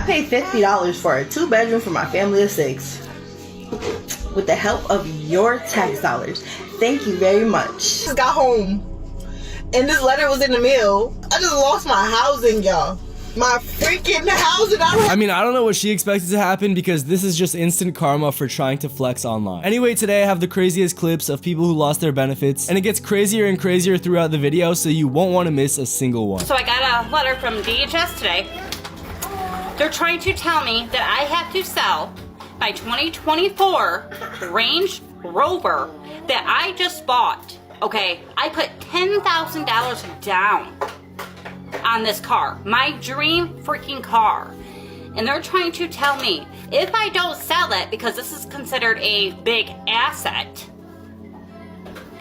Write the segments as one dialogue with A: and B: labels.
A: paid $50 for a 2-bedroom for my family of 6. With the help of your tax dollars. Thank you very much.
B: Just got home and this letter was in the mail. I just lost my housing, y'all. My freaking housing.
C: I mean, I don't know what she expected to happen because this is just instant karma for trying to flex online. Anyway, today I have the craziest clips of people who lost their benefits, and it gets crazier and crazier throughout the video, so you won't want to miss a single one.
D: So I got a letter from DHS today. They're trying to tell me that I have to sell my 2024 Range Rover that I just bought. Okay, I put $10,000 down on this car, my dream freaking car, and they're trying to tell me if I don't sell it, because this is considered a big asset,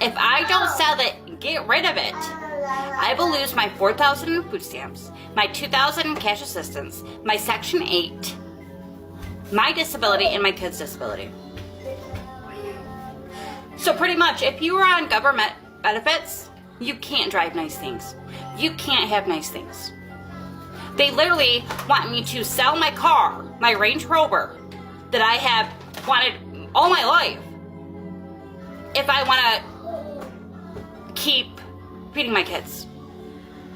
D: if I don't sell it, get rid of it, I will lose my $4,000 food stamps, my $2,000 cash assistance, my Section 8, my disability, and my kids' disability. So pretty much, if you are on government benefits, you can't drive nice things. You can't have nice things. They literally want me to sell my car, my Range Rover, that I have wanted all my life, if I want to keep feeding my kids.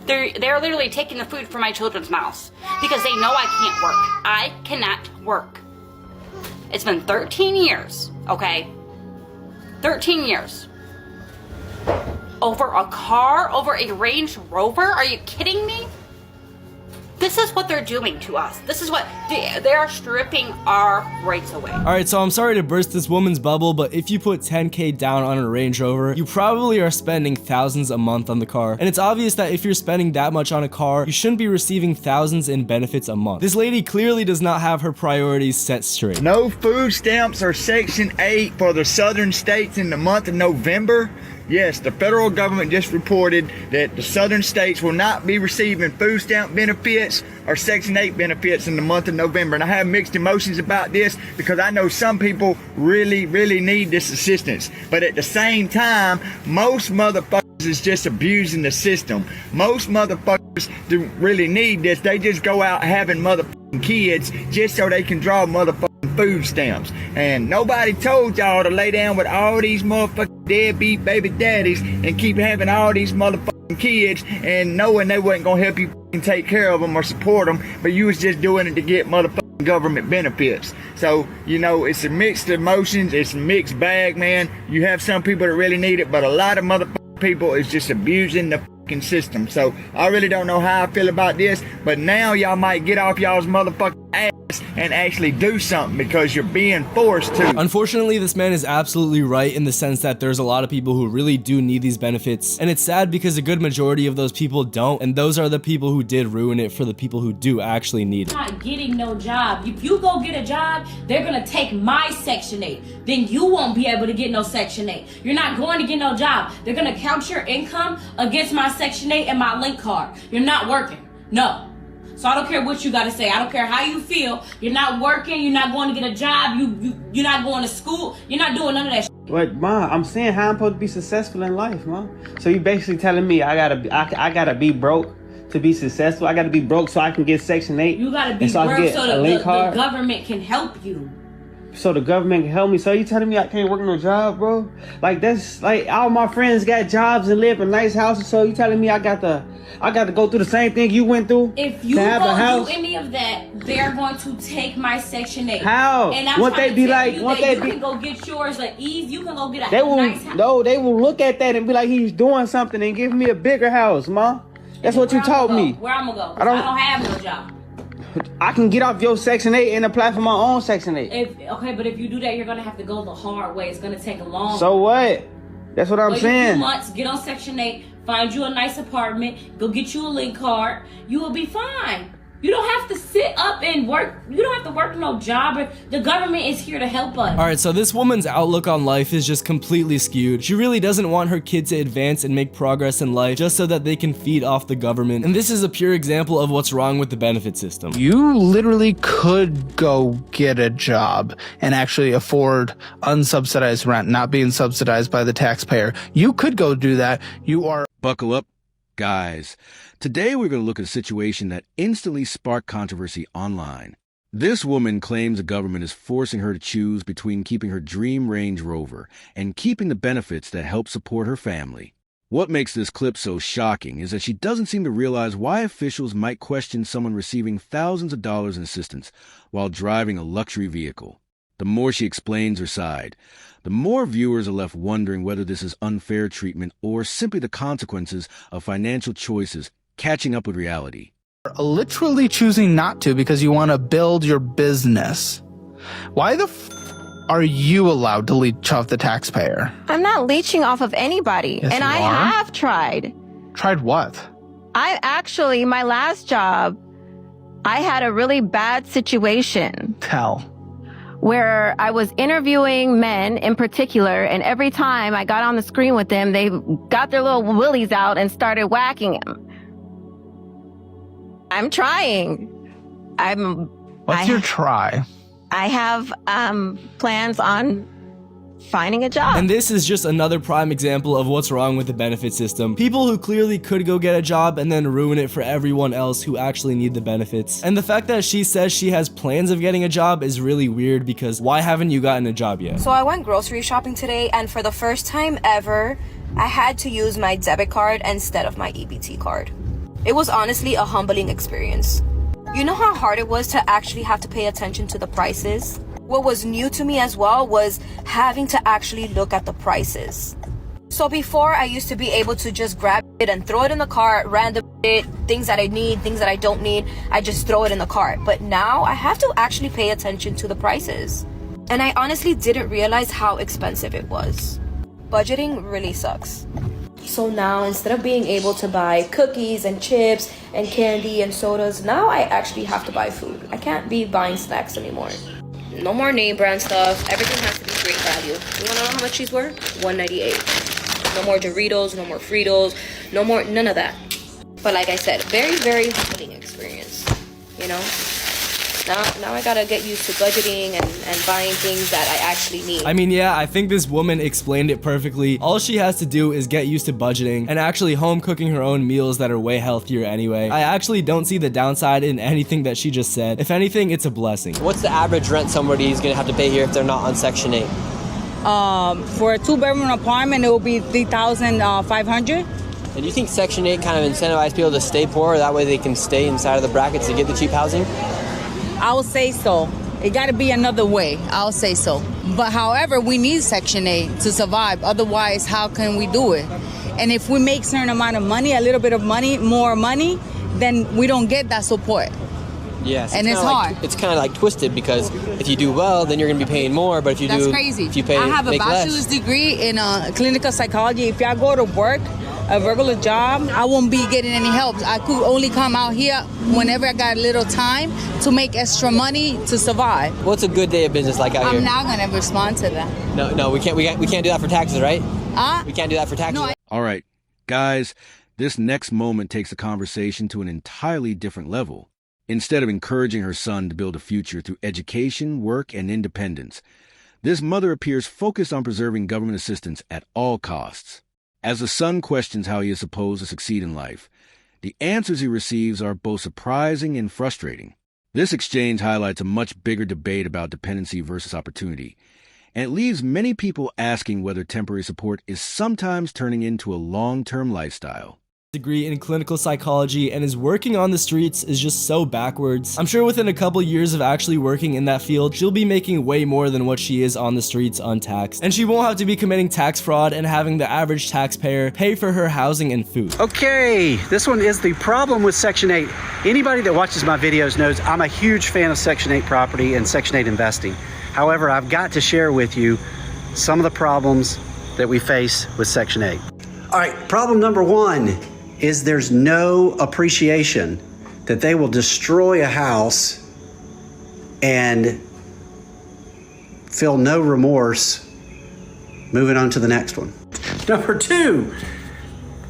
D: They're literally taking the food from my children's mouths because they know I can't work. I cannot work. It's been 13 years, okay? 13 years. Over a car? Over a Range Rover? Are you kidding me? This is what they're doing to us. This is what they are stripping our rights away.
C: Alright, so I'm sorry to burst this woman's bubble, but if you put 10K down on a Range Rover, you probably are spending thousands a month on the car. And it's obvious that if you're spending that much on a car, you shouldn't be receiving thousands in benefits a month. This lady clearly does not have her priorities set straight.
E: No food stamps or Section 8 for the southern states in the month of November. Yes, the federal government just reported that the southern states will not be receiving food stamp benefits or Section 8 benefits in the month of November. And I have mixed emotions about this because I know some people really, really need this assistance. But at the same time, most motherfuckers is just abusing the system. Most motherfuckers do really need this. They just go out having motherfucking kids just so they can draw motherfucking food stamps. And nobody told y'all to lay down with all these motherfucking deadbeat baby daddies and keep having all these motherfucking kids and knowing they wasn't gonna help you take care of them or support them, but you was just doing it to get motherfucking government benefits. So, you know, it's a mixed emotions, it's a mixed bag, man. You have some people that really need it, but a lot of motherfucking people is just abusing the fucking system. So I really don't know how I feel about this, but now y'all might get off y'all's motherfucking ass and actually do something because you're being forced to.
C: Unfortunately, this man is absolutely right in the sense that there's a lot of people who really do need these benefits, and it's sad because a good majority of those people don't, and those are the people who did ruin it for the people who do actually need it.
F: Not getting no job. If you go get a job, they're gonna take my Section 8. Then you won't be able to get no Section 8. You're not going to get no job. They're gonna count your income against my Section 8 and my link card. You're not working. No. So I don't care what you gotta say. I don't care how you feel. You're not working. You're not going to get a job. You're not going to school. You're not doing none of that shit.
G: But Ma, I'm saying how I'm supposed to be successful in life, Ma. So you basically telling me I gotta be broke to be successful. I gotta be broke so I can get Section 8.
F: You gotta be broke so the government can help you.
G: So the government can help me. So you telling me I can't work no job, bro? Like that's like all my friends got jobs and live in nice houses. So you telling me I got to go through the same thing you went through?
F: If you don't do any of that, they're going to take my Section 8.
G: How?
F: And I'm
G: won't they be like? Won't they be?
F: You can go get yours at ease. You can go get a
G: they will,
F: nice house.
G: No, they will look at that and be like, he's doing something and give me a bigger house, Ma. That's what you told me.
F: Where I'm gonna go? I don't have no job.
G: I can get off your Section 8 and apply for my own Section 8.
F: Okay, but if you do that, you're gonna have to go the hard way. It's gonna take a long.
G: So what? That's what I'm saying.
F: 2 months, get on Section 8, find you a nice apartment, go get you a link card. You will be fine. You don't have to sit up and work. You don't have to work no job. The government is here to help us.
C: Alright, so this woman's outlook on life is just completely skewed. She really doesn't want her kid to advance and make progress in life just so that they can feed off the government. And this is a pure example of what's wrong with the benefit system.
H: You literally could go get a job and actually afford unsubsidized rent, not being subsidized by the taxpayer. You could go do that. You are...
I: Buckle up, guys. Today, we're going to look at a situation that instantly sparked controversy online. This woman claims the government is forcing her to choose between keeping her dream Range Rover and keeping the benefits that help support her family. What makes this clip so shocking is that she doesn't seem to realize why officials might question someone receiving thousands of dollars in assistance while driving a luxury vehicle. The more she explains her side, the more viewers are left wondering whether this is unfair treatment or simply the consequences of financial choices catching up with reality.
H: Literally choosing not to because you want to build your business. Why the are you allowed to leech off the taxpayer?
J: I'm not leeching off of anybody.
H: Yes,
J: and
H: you
J: I
H: are.
J: have tried.
H: Tried what?
J: My last job, I had a really bad situation.
H: Tell.
J: Where I was interviewing men in particular, and every time I got on the screen with them, they got their little willies out and started whacking them. I'm trying.
H: What's your try?
J: I have plans on finding a job.
C: And this is just another prime example of what's wrong with the benefit system. People who clearly could go get a job and then ruin it for everyone else who actually need the benefits. And the fact that she says she has plans of getting a job is really weird, because why haven't you gotten a job yet?
K: So I went grocery shopping today, and for the first time ever, I had to use my debit card instead of my EBT card. It was honestly a humbling experience. You know how hard it was to actually have to pay attention to the prices? What was new to me as well was having to actually look at the prices. So before, I used to be able to just grab it and throw it in the cart, random it, things that I need, things that I don't need, I just throw it in the cart. But now I have to actually pay attention to the prices. And I honestly didn't realize how expensive it was. Budgeting really sucks. So now, instead of being able to buy cookies and chips and candy and sodas, now I actually have to buy food. I can't be buying snacks anymore. No more name brand stuff. Everything has to be great value. You wanna know how much these were? $1.98. No more Doritos, no more Fritos, no more, none of that. But like I said, very, very humbling experience, you know? Now I gotta get used to budgeting and buying things that I actually need.
C: I mean, yeah, I think this woman explained it perfectly. All she has to do is get used to budgeting and actually home cooking her own meals that are way healthier anyway. I actually don't see the downside in anything that she just said. If anything, it's a blessing.
L: What's the average rent somebody's gonna have to pay here if they're not on Section 8?
M: For a 2-bedroom apartment, it will be $3,500.
L: And do you think Section 8 kind of incentivizes people to stay poor, that way they can stay inside of the brackets to get the cheap housing?
M: I would say so. It got to be another way. I'll say so. But however, we need Section 8 to survive. Otherwise, how can we do it? And if we make certain amount of money, a little bit of money, more money, then we don't get that support.
L: Yes.
M: And it's hard.
L: It's kind of like twisted, because if you do well, then you're going to be paying more. But if you
M: That's
L: do,
M: crazy.
L: if you pay,
M: I have a
L: make
M: bachelor's
L: less.
M: degree in clinical psychology. If I go to work, a regular job, I won't be getting any help. I could only come out here whenever I got a little time to make extra money to survive.
L: What's a good day of business like out here?
M: I'm not gonna respond to that.
L: No, we can't do that for taxes, right?
M: Huh?
L: We can't do that for taxes.
M: No,
I: All right, guys, this next moment takes the conversation to an entirely different level. Instead of encouraging her son to build a future through education, work, and independence, this mother appears focused on preserving government assistance at all costs. As the son questions how he is supposed to succeed in life, the answers he receives are both surprising and frustrating. This exchange highlights a much bigger debate about dependency versus opportunity, and it leaves many people asking whether temporary support is sometimes turning into a long-term lifestyle.
C: Degree in clinical psychology and is working on the streets is just so backwards. I'm sure within a couple years of actually working in that field, she'll be making way more than what she is on the streets untaxed. And she won't have to be committing tax fraud and having the average taxpayer pay for her housing and food.
N: Okay, this one is the problem with Section 8. Anybody that watches my videos knows I'm a huge fan of Section 8 property and Section 8 investing. However, I've got to share with you some of the problems that we face with Section 8. All right, problem number one is there's no appreciation, that they will destroy a house and feel no remorse moving on to the next one. Number two,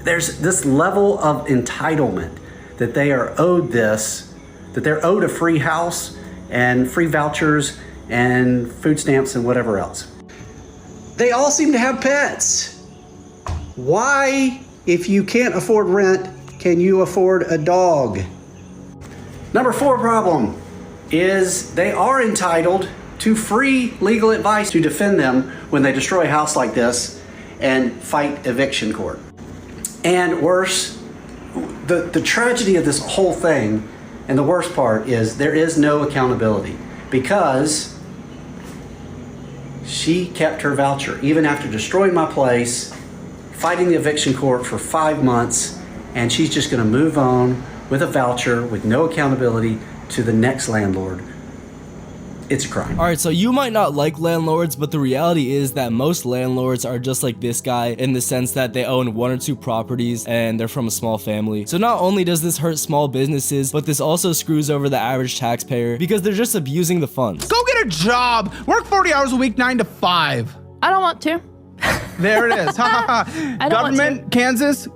N: there's this level of entitlement that they are owed this, that they're owed a free house and free vouchers and food stamps and whatever else. They all seem to have pets. Why, if you can't afford rent, Can you afford a dog? Number 4 problem is they are entitled to free legal advice to defend them when they destroy a house like this and fight eviction court. And worse, the tragedy of this whole thing, and the worst part is there is no accountability because she kept her voucher even after destroying my place, fighting the eviction court for 5 months, and she's just going to move on with a voucher with no accountability to the next landlord. It's a crime.
C: Alright, so you might not like landlords, but the reality is that most landlords are just like this guy in the sense that they own 1 or 2 properties and they're from a small family. So not only does this hurt small businesses, but this also screws over the average taxpayer because they're just abusing the funds.
H: Go get a job. Work 40 hours a week, 9 to 5.
O: I don't want to.
H: There it is. Government, Kansas,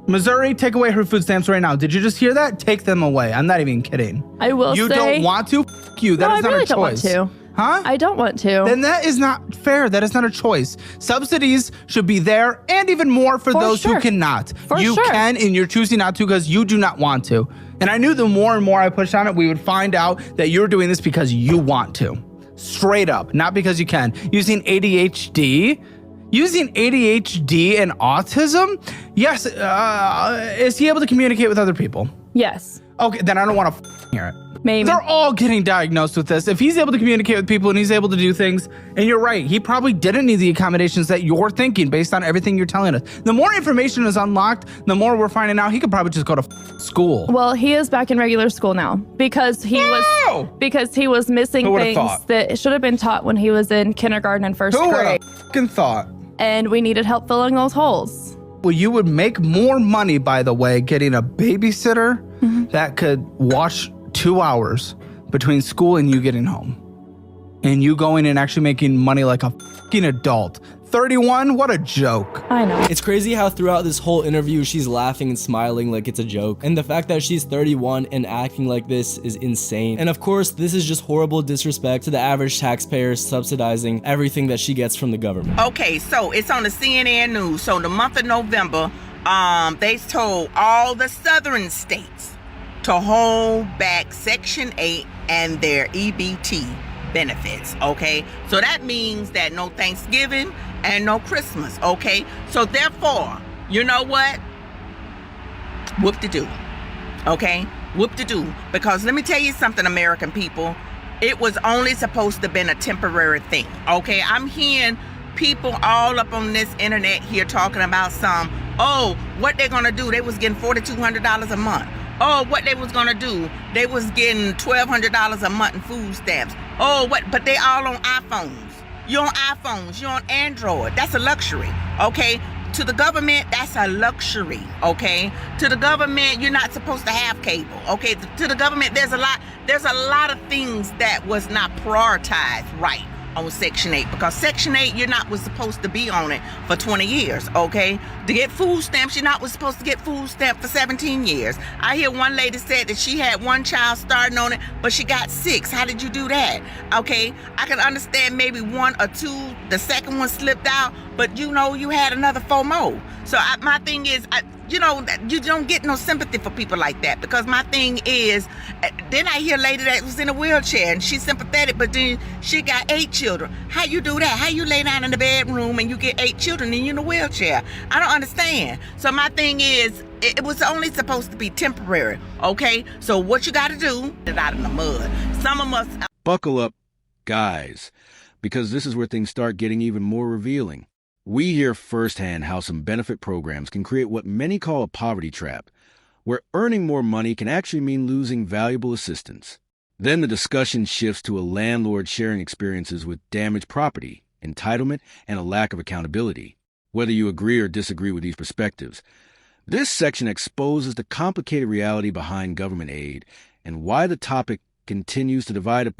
H: Missouri, take away her food stamps right now. Did you just hear that? Take them away. I'm not even kidding.
O: I will
H: You
O: say,
H: don't want to? F you. That
O: no,
H: is not
O: I really
H: a choice.
O: Don't want to.
H: Huh?
O: I don't want to.
H: Then that is not fair. That is not a choice. Subsidies should be there and even more for those who cannot. You can, and you're choosing not to because you do not want to. And I knew the more and more I pushed on it, we would find out that you're doing this because you want to. Straight up, not because you can. Using ADHD and autism? Yes. Is he able to communicate with other people?
O: Yes.
H: Okay, then I don't want to hear it.
O: Maybe.
H: They're all getting diagnosed with this. If he's able to communicate with people and he's able to do things, and you're right, he probably didn't need the accommodations that you're thinking based on everything you're telling us. The more information is unlocked, the more we're finding out he could probably just go to school.
O: Well, he is back in regular school now because he was missing things that should have been taught when he was in kindergarten and first
H: Who
O: grade.
H: would have fucking thought?
O: And we needed help filling those holes.
H: Well, you would make more money, by the way, getting a babysitter that could watch 2 hours between school and you getting home. And you going and actually making money like a fucking adult. 31? What a joke.
O: I know.
C: It's crazy how throughout this whole interview, she's laughing and smiling like it's a joke. And the fact that she's 31 and acting like this is insane. And of course, this is just horrible disrespect to the average taxpayer subsidizing everything that she gets from the government.
B: Okay, so it's on the CNN News. So the month of November, they told all the southern states to hold back Section 8 and their EBT benefits, okay? So that means that no Thanksgiving and no Christmas, okay? So therefore, you know what? Whoop-de-doo, okay? Whoop-de-doo. Because let me tell you something, American people. It was only supposed to have been a temporary thing, okay? I'm hearing people all up on this internet here talking about what they're gonna do. They was getting $4,200 a month. Oh, what they was gonna do? They was getting $1,200 a month in food stamps. But they all on iPhones. You're on iPhones, you're on Android. That's a luxury, okay? To the government, that's a luxury, okay? To the government, you're not supposed to have cable, okay? To the government, there's a lot of things that was not prioritized right on Section 8, because Section 8, was supposed to be on it for 20 years, okay? To get food stamps, was supposed to get food stamps for 17 years. I hear one lady said that she had 1 child starting on it, but she got 6. How did you do that? Okay, I can understand maybe 1 or 2, the second one slipped out, but you had another 4 more. So my thing is, you don't get no sympathy for people like that, because my thing is, then I hear a lady that was in a wheelchair and she's sympathetic, but then she got 8 children. How you do that? How you lay down in the bedroom and you get 8 children and you're in a wheelchair? I don't understand. So my thing is, it was only supposed to be temporary, okay? So what you got to do, get out in the mud. Some of us...
I: Buckle up, guys, because this is where things start getting even more revealing. We hear firsthand how some benefit programs can create what many call a poverty trap, where earning more money can actually mean losing valuable assistance. Then the discussion shifts to a landlord sharing experiences with damaged property, entitlement, and a lack of accountability. Whether you agree or disagree with these perspectives, this section exposes the complicated reality behind government aid and why the topic continues to divide opinions.